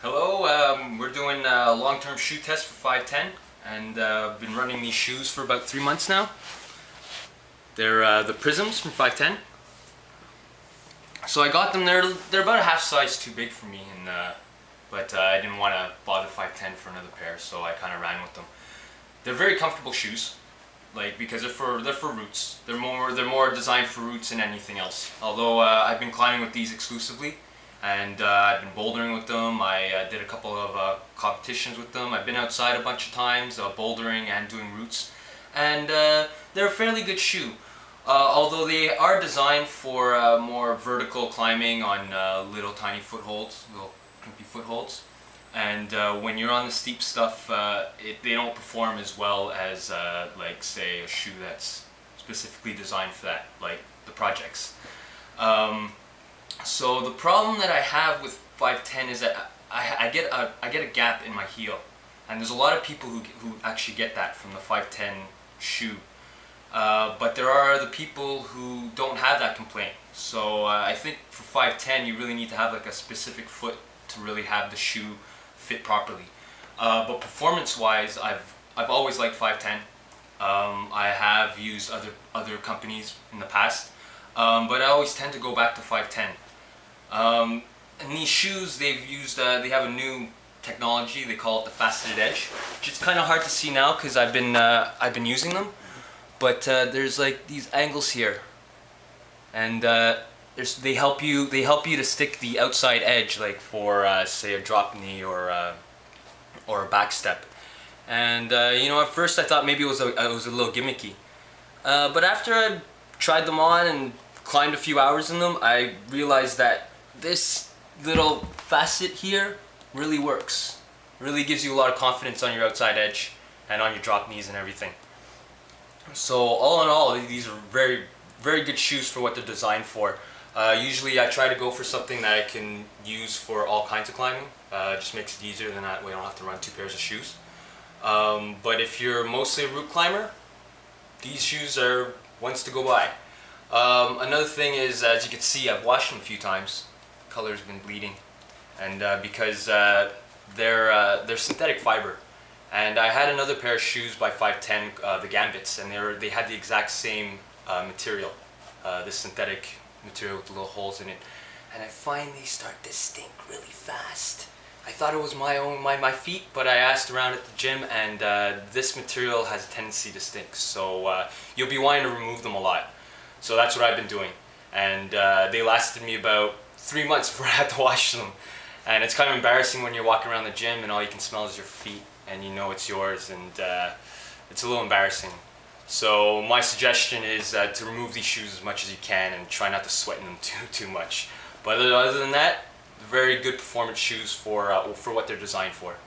Hello, we're doing a long-term shoe test for fiveten, and I've been running these shoes for about 3 months now. They're the Prisims from fiveten. So I got them. They're about a half size too big for me, but I didn't want to bother fiveten for another pair, so I kind of ran with them. They're very comfortable shoes, because they're for roots. They're more designed for roots than anything else. Although I've been climbing with these exclusively. And I've been bouldering with them. I did a couple of competitions with them. I've been outside a bunch of times, bouldering and doing roots. And they're a fairly good shoe. Although they are designed for more vertical climbing on little tiny footholds, little crimpy footholds. And when you're on the steep stuff, they don't perform as well as, say, a shoe that's specifically designed for that, like the Projects. So the problem that I have with fiveten is that I get a gap in my heel, and there's a lot of people who actually get that from the fiveten shoe, but there are other people who don't have that complaint. So I think for fiveten you really need to have like a specific foot to really have the shoe fit properly. But performance-wise, I've always liked fiveten. I have used other companies in the past, but I always tend to go back to fiveten. And these shoes, they have a new technology. They call it the faceted edge, which is kind of hard to see now because I've been using them. But there's like these angles here, and they help you to stick the outside edge, like for say a drop knee or a back step. And at first I thought maybe it was a little gimmicky, but after I tried them on and climbed a few hours in them, I realized that this little facet here really works. Really gives you a lot of confidence on your outside edge and on your drop knees and everything. So all in all, these are very, very good shoes for what they're designed for. Usually I try to go for something that I can use for all kinds of climbing. It just makes it easier, than that way I don't have to run 2 pairs of shoes. But if you're mostly a route climber, these shoes are ones to go by. Another thing is, as you can see, I've washed them a few times. Color's been bleeding, and because they're synthetic fiber. And I had another pair of shoes by fiveten, the Gambits, and they had the exact same material, this synthetic material with the little holes in it. And I find they start to stink really fast. I thought it was my feet, but I asked around at the gym, and this material has a tendency to stink. So you'll be wanting to remove them a lot. So that's what I've been doing, and they lasted me about 3 months before I had to wash them. And it's kind of embarrassing when you're walking around the gym and all you can smell is your feet, and you know it's yours, and it's a little embarrassing. So my suggestion is to remove these shoes as much as you can and try not to sweat in them too much. But other than that, very good performance shoes for what they're designed for.